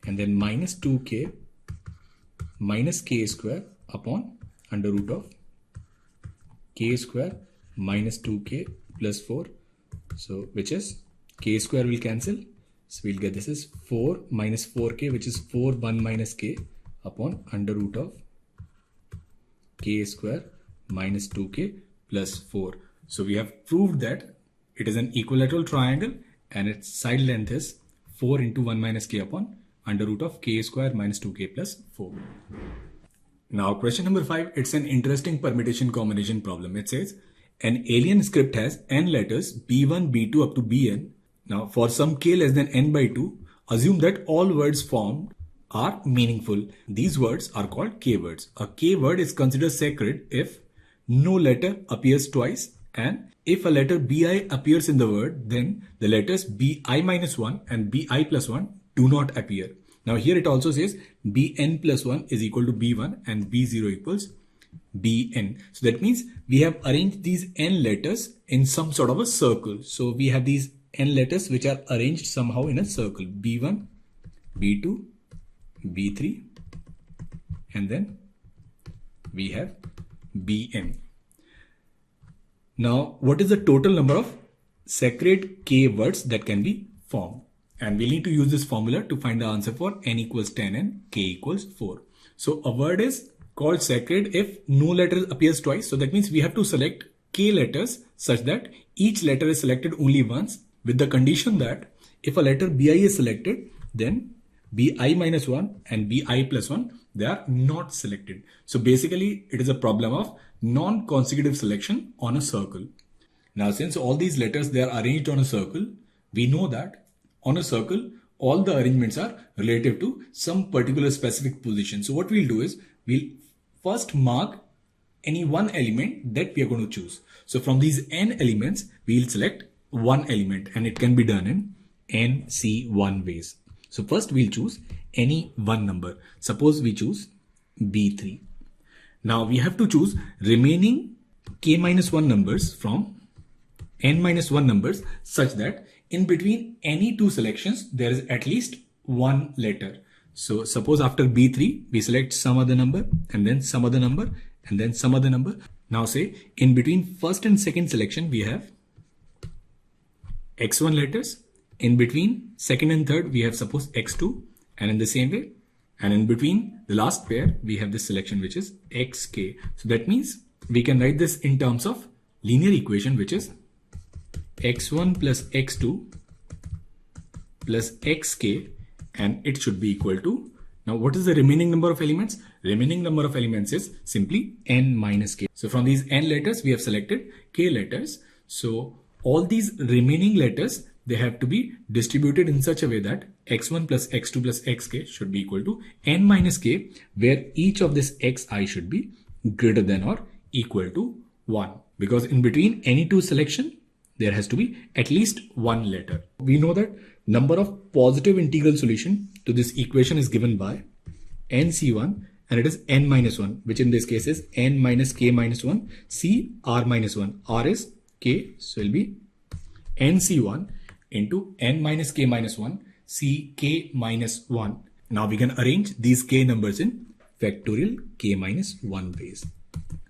and then minus 2K minus K square upon under root of K square minus 2K plus 4. So which is K square will cancel. So we'll get this is 4 minus 4K, which is 4 1 minus K upon under root of K square minus 2K plus 4. So we have proved that it is an equilateral triangle and its side length is 4 into 1 minus K upon under root of K square minus 2K plus 4. Now question number 5, it's an interesting permutation combination problem. It says an alien script has n letters b1, b2 up to bn. Now for some k less than n by 2, assume that all words formed are meaningful. These words are called k words. A k word is considered sacred if no letter appears twice, and if a letter bi appears in the word, then the letters bi minus 1 and bi plus 1 do not appear. Now here it also says bn plus 1 is equal to b1 and b0 equals bn. So that means we have arranged these n letters in some sort of a circle. So we have these n letters which are arranged somehow in a circle: b1, b2, b3, and then we have bn. Now what is the total number of sacred k words that can be formed? And we'll need to use this formula to find the answer for n equals 10 and k equals 4. So a word is called sacred if no letter appears twice. So that means we have to select k letters such that each letter is selected only once, with the condition that if a letter bi is selected, then bi minus 1 and bi plus 1, they are not selected. So basically it is a problem of non-consecutive selection on a circle. Now since all these letters, they are arranged on a circle, we know that on a circle, all the arrangements are relative to some particular specific position. So what we'll do is we'll first mark any one element that we are going to choose. So from these n elements, we'll select one element, and it can be done in NC1 ways. So first we'll choose any one number. Suppose we choose B3. Now we have to choose remaining k minus 1 numbers from n minus 1 numbers such that in between any two selections, there is at least one letter. So suppose after B3, we select some other number and then some other number and then some other number. Now say in between first and second selection, we have x1 letters. In between second and third, we have suppose x2, and in the same way, and in between the last pair, we have this selection which is xk. So that means we can write this in terms of linear equation, which is x1 plus x2 plus xk, and it should be equal to, now what is the remaining number of elements? Remaining number of elements is simply n minus k. So from these n letters, we have selected k letters. So all these remaining letters, they have to be distributed in such a way that x1 plus x2 plus xk should be equal to n minus k, where each of this xi should be greater than or equal to 1. Because in between any two selection, there has to be at least one letter. We know that number of positive integral solution to this equation is given by nc1, and it is n minus 1, which in this case is n minus k minus 1, c r minus 1. R is k, so it will be nc1 into n minus k minus 1, c k minus 1. Now we can arrange these k numbers in factorial k minus 1 ways.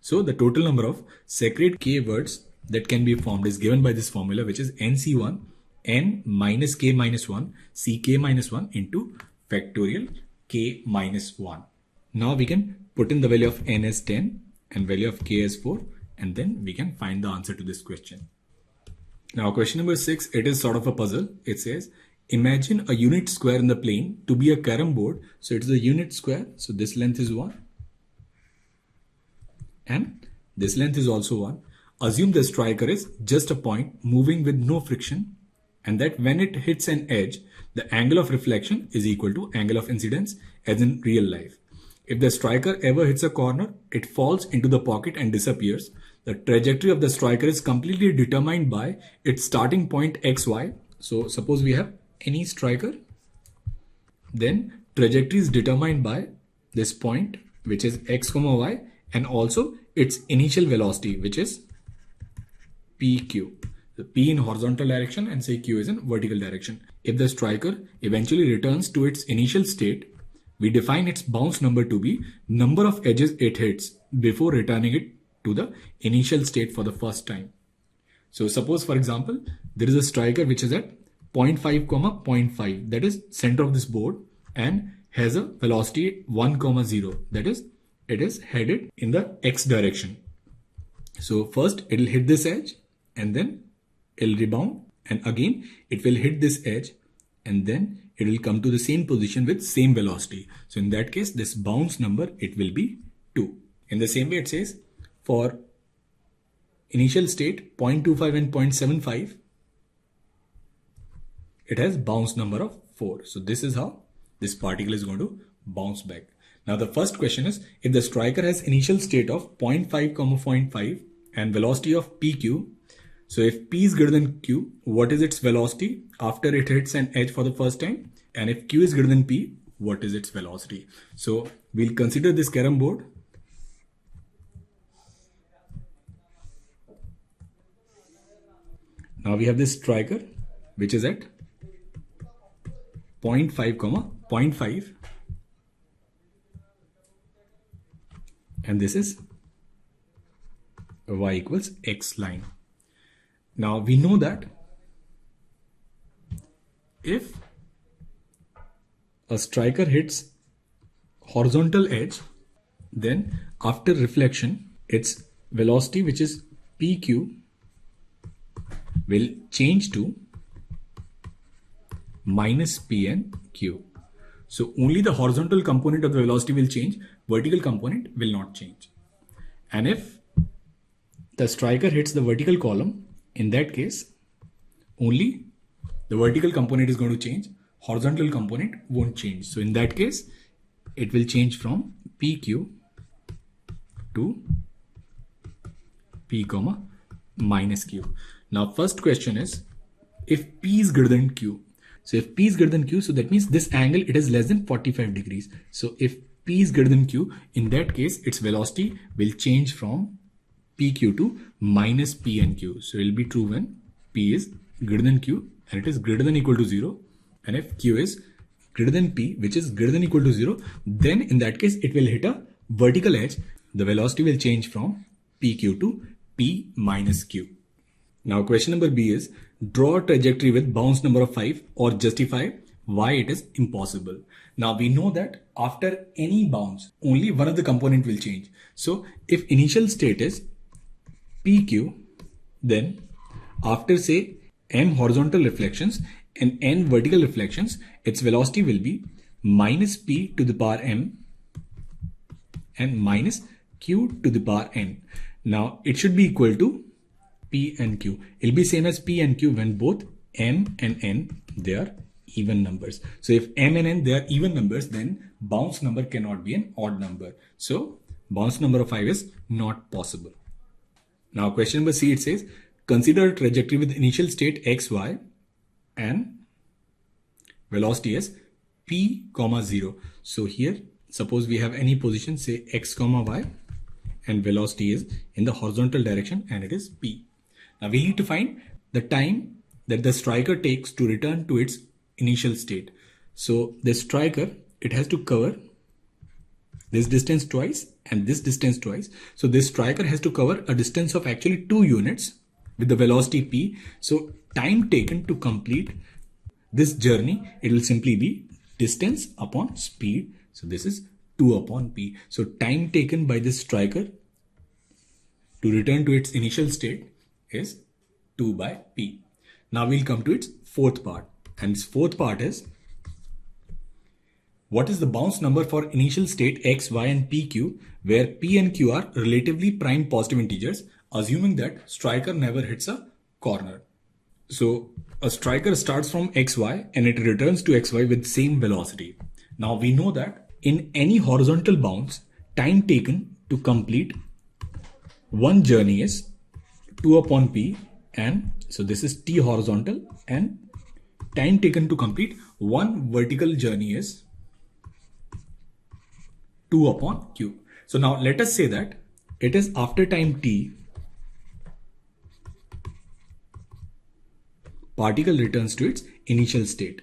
So the total number of sacred k words that can be formed is given by this formula, which is nc1 n minus k minus 1 ck minus 1 into factorial k minus 1. Now we can put in the value of n as 10 and value of k as 4, and then we can find the answer to this question. Now question number 6, it is sort of a puzzle. It says imagine a unit square in the plane to be a carom board. So it is a unit square, so this length is 1 and this length is also 1. Assume the striker is just a point moving with no friction, and that when it hits an edge, the angle of reflection is equal to angle of incidence as in real life. If the striker ever hits a corner, it falls into the pocket and disappears. The trajectory of the striker is completely determined by its starting point xy. So suppose we have any striker, then trajectory is determined by this point, which is x comma y, and also its initial velocity, which is pq. The p in horizontal direction and say q is in vertical direction. If the striker eventually returns to its initial state, we define its bounce number to be number of edges it hits before returning it to the initial state for the first time. So suppose, for example, there is a striker which is at 0.5, 0.5, that is center of this board, and has a velocity 1, 0, that is it is headed in the x direction. So first it will hit this edge and then it will rebound, and again it will hit this edge and then it will come to the same position with same velocity. So in that case, this bounce number, it will be 2. In the same way, it says for initial state 0.25 and 0.75, it has bounce number of 4. So this is how this particle is going to bounce back. Now the first question is, if the striker has initial state of 0.5, 0.5 and velocity of pq, so if p is greater than q, what is its velocity after it hits an edge for the first time? And if q is greater than p, what is its velocity? So we'll consider this carom board. Now we have this striker which is at 0.5, 0.5, and this is y equals x line. Now we know that if a striker hits horizontal edge, then after reflection, its velocity, which is pq, will change to minus p and q. So only the horizontal component of the velocity will change, vertical component will not change. And if the striker hits the vertical column, in that case, only the vertical component is going to change, horizontal component won't change. So in that case, it will change from pq to p comma minus q. Now first question is, if p is greater than q. So if p is greater than q, so that means this angle, it is less than 45 degrees. So if p is greater than q, in that case, its velocity will change from pq to minus p and q. So it will be true when p is greater than q and it is greater than or equal to 0. And if q is greater than p, which is greater than or equal to 0, then in that case, it will hit a vertical edge. The velocity will change from pq to p minus q. Now question number B is, draw a trajectory with bounce number of 5 or justify why it is impossible. Now we know that after any bounce, only one of the component will change. So if initial state is PQ, then after say m horizontal reflections and n vertical reflections, its velocity will be minus p to the power m and minus q to the power n. Now it should be equal to p and q. It will be same as p and q when both m and n, they are even numbers. So if m and n, they are even numbers, then bounce number cannot be an odd number. So bounce number of 5 is not possible. Now question number C, it says, consider a trajectory with initial state x, y and velocity as p comma 0. So here, suppose we have any position, say x comma y, and velocity is in the horizontal direction and it is p. Now we need to find the time that the striker takes to return to its initial state. So the striker, it has to cover this distance twice and this distance twice. So this striker has to cover a distance of actually 2 units with the velocity p. So time taken to complete this journey, it will simply be distance upon speed. So this is 2 upon p. So time taken by this striker to return to its initial state is 2 by p. Now we'll come to its fourth part. And its fourth part is, what is the bounce number for initial state x, y and pq where p and q are relatively prime positive integers, assuming that striker never hits a corner. So a striker starts from xy and it returns to xy with same velocity. Now we know that in any horizontal bounce, time taken to complete one journey is 2 upon p, and so this is t horizontal, and time taken to complete one vertical journey is 2 upon q. So now let us say that it is after time t, particle returns to its initial state.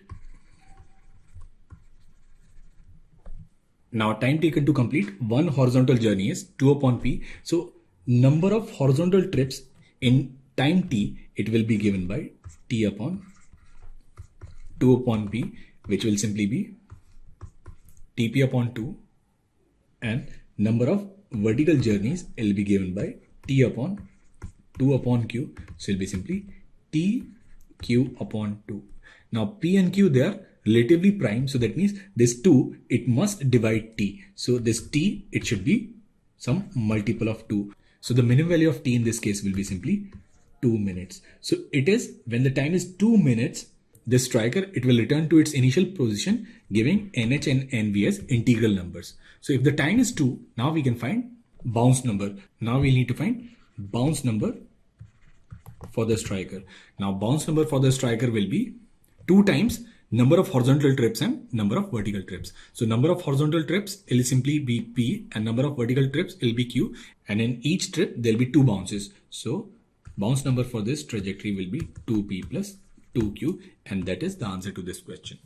Now time taken to complete one horizontal journey is 2 upon p. So number of horizontal trips in time t, it will be given by t upon 2 upon p, which will simply be tp upon 2, and number of vertical journeys will be given by t upon 2 upon q. So it will be simply t q upon 2. Now p and q, they are relatively prime, so that means this 2, it must divide t. So this t, it should be some multiple of 2. So the minimum value of t in this case will be simply 2 minutes. So it is when the time is 2 minutes, this striker, it will return to its initial position, giving nh and nv as integral numbers. So if the time is 2, now we can find bounce number. Now we need to find bounce number for the striker. Now bounce number for the striker will be 2 times number of horizontal trips and number of vertical trips. So number of horizontal trips will simply be P and number of vertical trips will be Q, and in each trip there will be 2 bounces. So bounce number for this trajectory will be 2P plus 2Q, and that is the answer to this question.